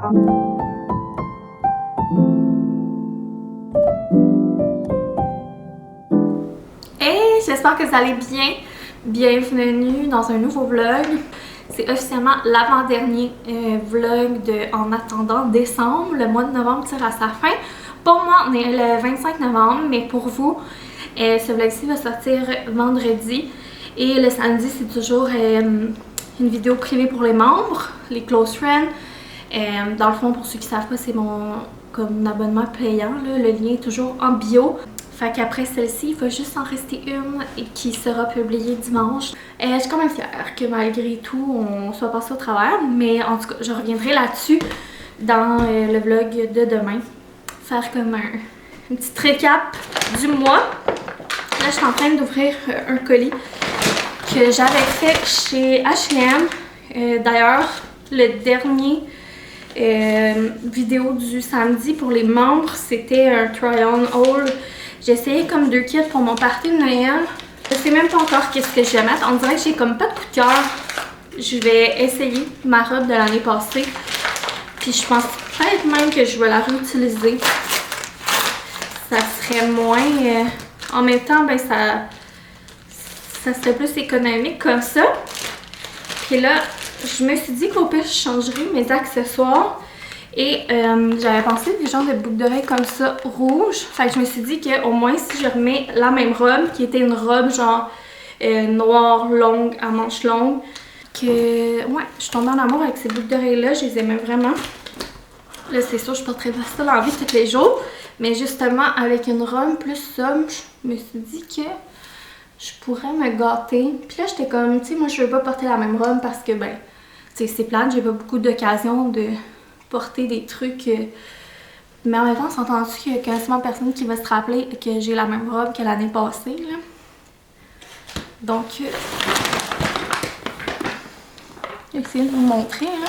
Hey, j'espère que vous allez bien. Bienvenue dans un nouveau vlog. C'est officiellement l'avant-dernier vlog de En attendant décembre. Le mois de novembre tire à sa fin. Pour moi, on est le 25 novembre, mais pour vous, ce vlog-ci va sortir vendredi. Et le samedi, c'est toujours une vidéo privée pour les membres, les close friends. Dans le fond, pour ceux qui ne savent pas, c'est mon abonnement payant. Là. Le lien est toujours en bio. Fait qu'après celle-ci, il va juste en rester une qui sera publiée dimanche. Je suis quand même fière que malgré tout, on soit passé au travers. Mais en tout cas, je reviendrai là-dessus dans le vlog de demain. Faire comme un petit récap du mois. Là, je suis en train d'ouvrir un colis que j'avais fait chez H&M. D'ailleurs, le dernier vidéo du samedi pour les membres, c'était un try-on haul. J'ai essayé comme 2 kits pour mon party de Noël. Je sais même pas encore qu'est-ce que je vais mettre. On dirait que j'ai comme pas de coup de cœur. Je vais essayer ma robe de l'année passée. Puis je pense peut-être même que je vais la réutiliser. Ça serait moins... en même temps, ben ça serait plus économique comme ça. Puis là, je me suis dit qu'au pire, je changerais mes accessoires. Et j'avais pensé des genres de boucles d'oreilles comme ça, rouges. Fait que je me suis dit qu'au moins si je remets la même robe, qui était une robe genre noire, longue, à manches longues, que ouais, je suis tombée en amour avec ces boucles d'oreilles-là, je les aimais vraiment. Là, c'est sûr, je porterais pas ça dans la vie tous les jours. Mais justement, avec une robe plus sobre, je me suis dit que je pourrais me gâter. Puis là, j'étais comme, tu sais, moi je veux pas porter la même robe parce que, ben, tu sais, c'est plate, j'ai pas beaucoup d'occasions de porter des trucs. Mais en même temps, s'entend-tu qu'il y a quasiment personne qui va se rappeler que j'ai la même robe que l'année passée, là. Donc, je vais essayer de vous montrer, là.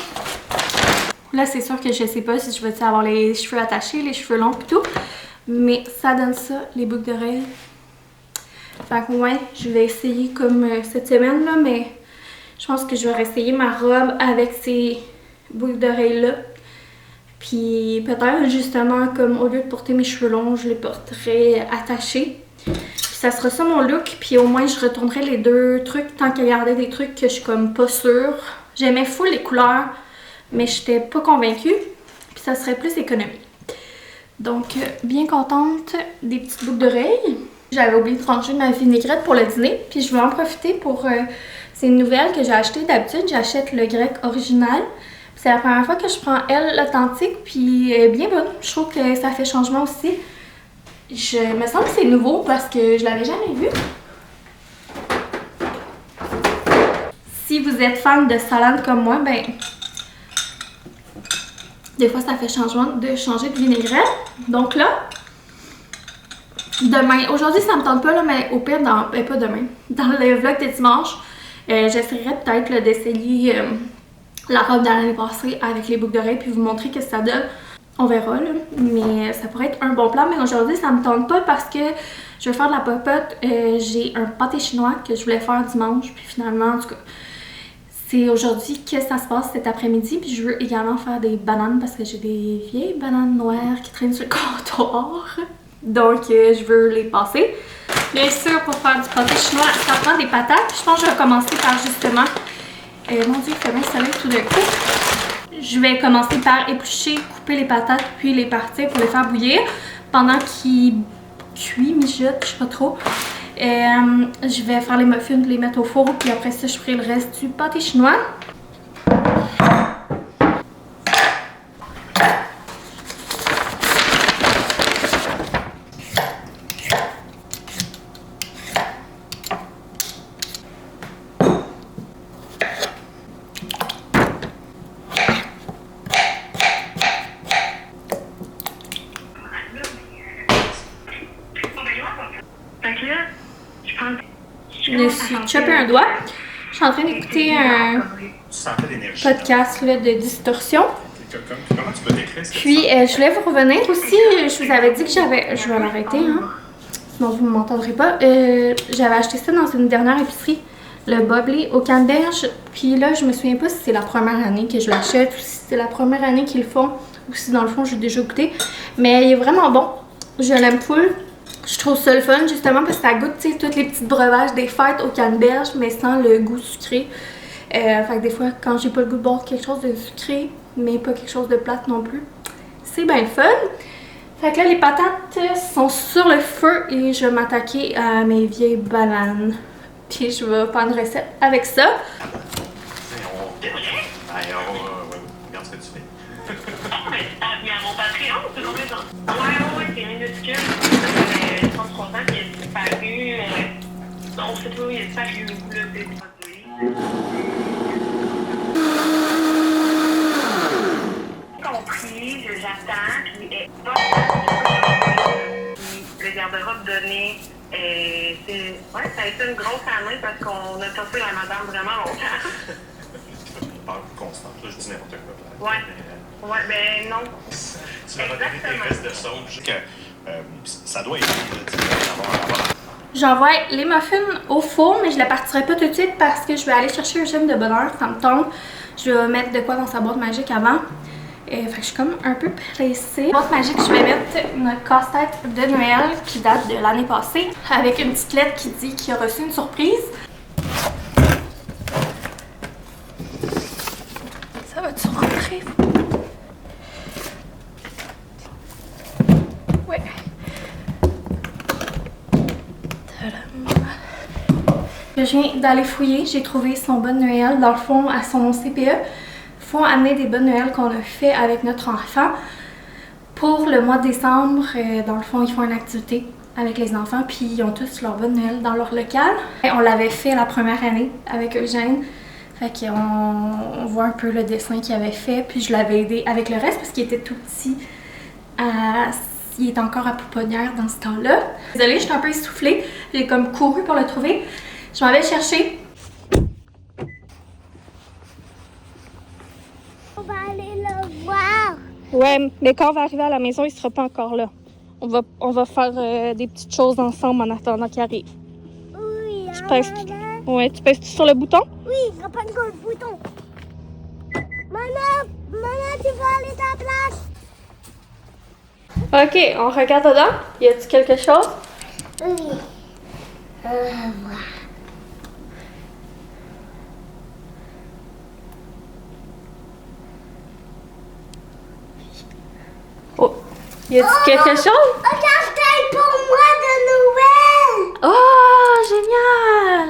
Là, c'est sûr que je sais pas si je vais avoir les cheveux attachés, les cheveux longs et tout. Mais ça donne ça, les boucles d'oreilles. Fait que ouais, je vais essayer comme cette semaine, là, mais je pense que je vais réessayer ma robe avec ces boucles d'oreilles-là. Puis peut-être justement, comme au lieu de porter mes cheveux longs, je les porterai attachés. Puis ça sera ça mon look. Puis au moins, je retournerai les 2 trucs tant qu'à garder des trucs que je suis comme pas sûre. J'aimais full les couleurs, mais j'étais pas convaincue. Puis ça serait plus économique. Donc, bien contente des petites boucles d'oreilles. J'avais oublié de ranger ma vinaigrette pour le dîner. Puis je vais en profiter pour... c'est une nouvelle que j'ai achetée. D'habitude, j'achète le grec original. C'est la première fois que je prends elle, l'authentique, puis bien bonne. Je trouve que ça fait changement aussi. Je me sens que c'est nouveau parce que je l'avais jamais vu. Si vous êtes fan de salade comme moi, ben des fois ça fait changement de changer de vinaigrette. Donc là, demain, aujourd'hui ça me tente pas là, mais au pire, pas demain, dans le vlog de dimanche, j'essaierai peut-être d'essayer la robe de l'année passée avec les boucles d'oreilles puis vous montrer ce que ça donne. On verra là, mais ça pourrait être un bon plan. Mais aujourd'hui, ça me tente pas parce que je vais faire de la popote. J'ai un pâté chinois que je voulais faire dimanche. Puis finalement, en tout cas, c'est aujourd'hui que ça se passe cet après-midi. Puis je veux également faire des bananes parce que j'ai des vieilles bananes noires qui traînent sur le comptoir. Donc, je veux les passer. Bien sûr, pour faire du pâté chinois, ça prend des patates. Je pense que je vais commencer par justement... mon Dieu, il fait bien soleil tout d'un coup. Je vais commencer par éplucher, couper les patates, puis les partir pour les faire bouillir. Pendant qu'ils cuisent, mijotent, je sais pas trop. Je vais faire les muffins, les mettre au four, puis après ça, je ferai le reste du pâté chinois. Je me suis chopé un doigt. Je suis en train d'écouter un podcast là, de distorsion. Puis, je voulais vous revenir aussi. Je vous avais dit que j'avais... Je vais l'arrêter, hein. Sinon, vous ne m'entendrez pas. J'avais acheté ça dans une dernière épicerie. le bubbly au canneberge. Puis là, je me souviens pas si c'est la première année que je l'achète ou si c'est la première année qu'ils le font ou si dans le fond j'ai déjà goûté. Mais il est vraiment bon. Je l'aime full. Je trouve ça le fun justement parce que ça goûte, tu sais, tous les petits breuvages des fêtes au canneberge mais sans le goût sucré. Fait que des fois, quand j'ai pas le goût de boire quelque chose de sucré, mais pas quelque chose de plate non plus, c'est bien le fun. Fait que là, les patates sont sur le feu et je vais m'attaquer à mes vieilles bananes. Puis je vais faire une recette avec ça. Regarde ce que tu fais. Mais à mon Patreon, c'est combien de temps? Ouais, c'est minuscule. 33 ans, il a disparu. On sait pas où il a disparu où, là, des produits. Compris, j'attends, puis le garde-robe donné, ouais, ça a été une grosse année parce qu'on a toffé la madame vraiment longtemps. Une peur constante, là, je dis n'importe quoi. Ouais, ben non. Tu m'as donné tes restes de sauge. Ça doit être d'avoir. J'envoie les muffins au four, mais je ne la partirai pas tout de suite parce que je vais aller chercher un gemme de bonheur, ça me tombe. Je vais mettre de quoi dans sa boîte magique avant. Fait que je suis comme un peu pressée. Boîte magique, je vais mettre notre casse-tête de Noël qui date de l'année passée avec une petite lettre qui dit qu'il a reçu une surprise. Ça va-tu rentrer? Ouais. Je viens d'aller fouiller, j'ai trouvé son bon Noël dans le fond à son CPE. Faut amener des bonnes Noël qu'on a fait avec notre enfant. Pour le mois de décembre, dans le fond, ils font une activité avec les enfants, puis ils ont tous leur bonne Noël dans leur local. Et on l'avait fait la première année avec Eugène. Fait qu'on voit un peu le dessin qu'il avait fait, puis je l'avais aidé avec le reste parce qu'il était tout petit. Il est encore à pouponnière dans ce temps-là. Désolée, je suis un peu essoufflée. J'ai comme couru pour le trouver. Je m'en vais le chercher. On va aller le voir. Ouais, mais quand on va arriver à la maison, il sera pas encore là. On va faire des petites choses ensemble en attendant qu'il arrive. Oui, Tu pèses... Ouais, tu pèses sur le bouton? Oui, il n'a pas de le bouton. Maman, tu vas aller à ta place. Ok, on regarde dedans. Y a-t-il quelque chose? Oui. Voilà. Oh, y a-t-il quelque chose? Regardez pour moi de Noël. Oh, génial!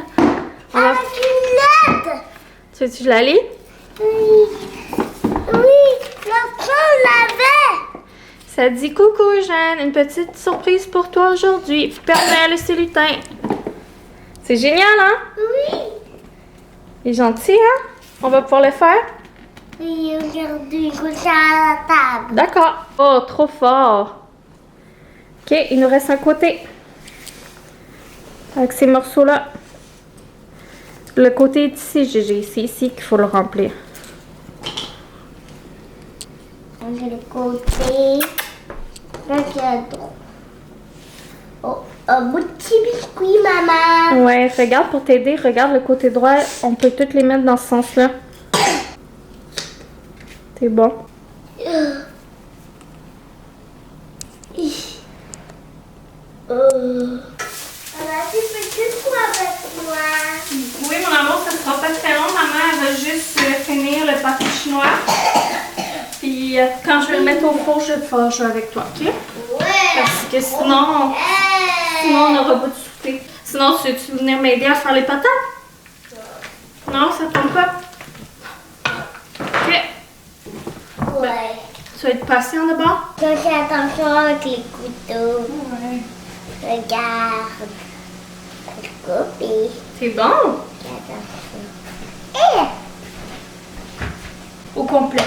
Avec une lettre. Tu veux que je la lis? Oui. Oui, l'enfant l'avait. Ça dit coucou Eugène, une petite surprise pour toi aujourd'hui. Père Noël et ses lutins. C'est génial, hein? Oui. Il est gentil, hein? On va pouvoir le faire? Oui, aujourd'hui, couché à la table. D'accord. Oh, trop fort. Ok, il nous reste un côté. Avec ces morceaux-là. Le côté est ici, Gégé. C'est ici qu'il faut le remplir. J'ai le côté. Regarde. Oh, un petit biscuit, maman. Ouais, regarde pour t'aider. Regarde le côté droit. On peut toutes les mettre dans ce sens-là. C'est bon. Maman, tu peux tout avec moi. Oui, mon amour, ça sera pas très long. Maman, elle va juste finir le pâté chinois. Puis quand je vais le mettre au four, je vais pouvoir jouer avec toi, ok? Ouais. Parce que sinon on n'aura pas de souper. Sinon, tu veux venir m'aider à faire les patates? Non, ça tombe pas. Ok. Ouais. Tu vas être patient d'abord? Je fais attention avec les couteaux. Ouais. Regarde. Copie. C'est bon? Attention. Eh! Au complet.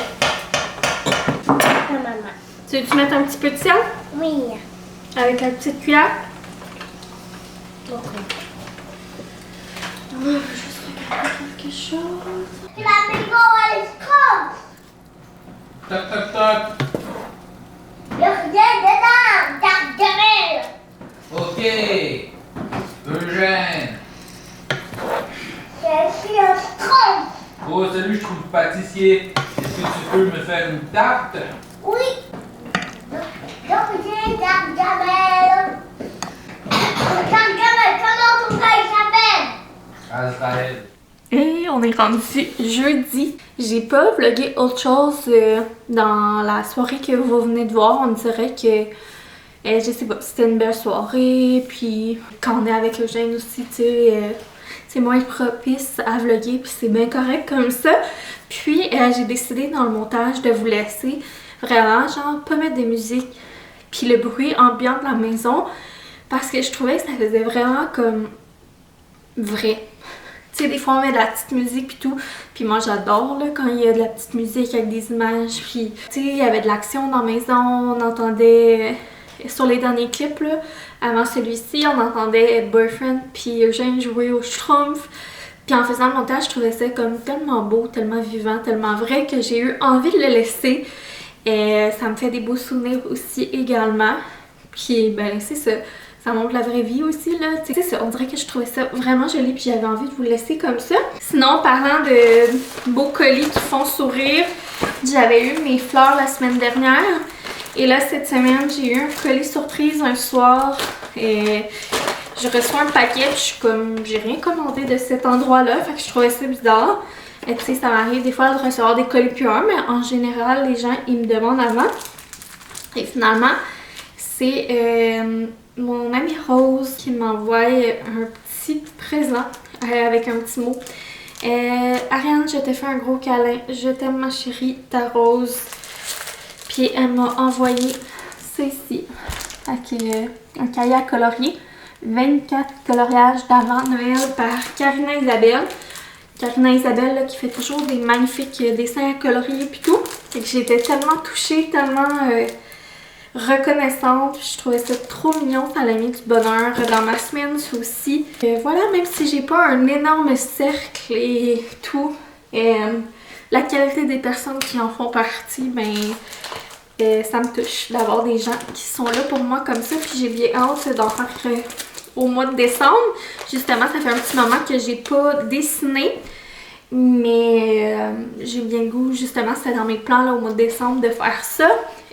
Ah, maman. Tu veux-tu mettre un petit peu de sel? Oui. Avec la petite cuillère? Ok. Je vais juste regarder quelque chose. La bingo est comme. Toc, toc, toc. Il y a rien dedans. Garde-le. Ok. Eugène. Je Oh, salut, je trouve pâtissier. Est-ce que tu peux me faire une tarte? Oui. Donc, j'ai Gargamel. Gargamel, comment ton gars il s'appelle? Azraël. Et on est rendu jeudi. J'ai pas vlogué autre chose dans la soirée que vous venez de voir. On dirait que, je sais pas, c'était une belle soirée. Puis quand on est avec Eugène aussi, tu sais, c'est moins propice à vlogger. Puis c'est bien correct comme ça. Puis j'ai décidé dans le montage de vous laisser vraiment, genre, pas mettre de musique. Puis le bruit ambiant de la maison. Parce que je trouvais que ça faisait vraiment comme vrai. Tu sais, des fois on met de la petite musique pis tout, puis moi j'adore là quand il y a de la petite musique avec des images, puis tu sais, il y avait de l'action dans la maison, on entendait sur les derniers clips là, avant celui-ci, on entendait Boyfriend puis Eugène jouer au Schtroumpf, puis en faisant le montage, je trouvais ça comme tellement beau, tellement vivant, tellement vrai que j'ai eu envie de le laisser, et ça me fait des beaux souvenirs aussi également, puis ben c'est ça. Ça montre la vraie vie aussi, là. Tu sais, on dirait que je trouvais ça vraiment joli puis j'avais envie de vous le laisser comme ça. Sinon, parlant de beaux colis qui font sourire, j'avais eu mes fleurs la semaine dernière. Et là, cette semaine, j'ai eu un colis surprise un soir. Et je reçois un paquet puis je suis comme, j'ai rien commandé de cet endroit-là. Fait que je trouvais ça bizarre. Et tu sais, ça m'arrive des fois de recevoir des colis PR, mais en général, les gens, ils me demandent avant. Et finalement, c'est mon amie Rose qui m'envoie un petit présent avec un petit mot. Ariane, je te fais un gros câlin. Je t'aime ma chérie, ta Rose. Puis elle m'a envoyé ceci. Avec un cahier à colorier. 24 coloriages d'avant Noël par Karina Isabelle. Karina Isabelle là, qui fait toujours des magnifiques dessins à colorier puis tout. Et que j'étais tellement touchée, tellement reconnaissante, je trouvais ça trop mignon, ça l'a mis du bonheur dans ma semaine aussi. Voilà, même si j'ai pas un énorme cercle et tout, la qualité des personnes qui en font partie, ben ça me touche d'avoir des gens qui sont là pour moi comme ça, puis j'ai bien hâte d'en faire au mois de décembre. Justement, ça fait un petit moment que j'ai pas dessiné, mais j'ai bien le goût, justement, c'était dans mes plans là, au mois de décembre de faire ça.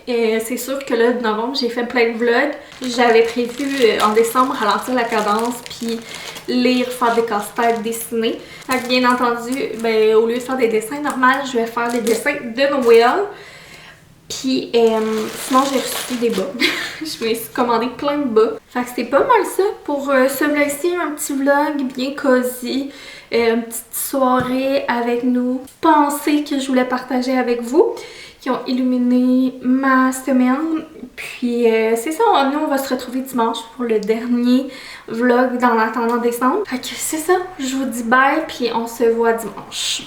Et c'est sûr que là, de novembre, j'ai fait plein de vlogs. J'avais prévu en décembre ralentir la cadence puis lire, faire des casse-têtes, dessiner. Fait que bien entendu, ben, au lieu de faire des dessins normaux, je vais faire des dessins de Noël. Puis sinon, j'ai reçu des bas. Je me suis commandé plein de bas. Fait que c'est pas mal ça pour ce vlog-ci. Un petit vlog bien cosy. Une petite soirée avec nous. Pensées que je voulais partager avec vous, qui ont illuminé ma semaine. Puis c'est ça, nous on va se retrouver dimanche pour le dernier vlog dans l'attendant décembre. Fait que c'est ça, je vous dis bye puis on se voit dimanche.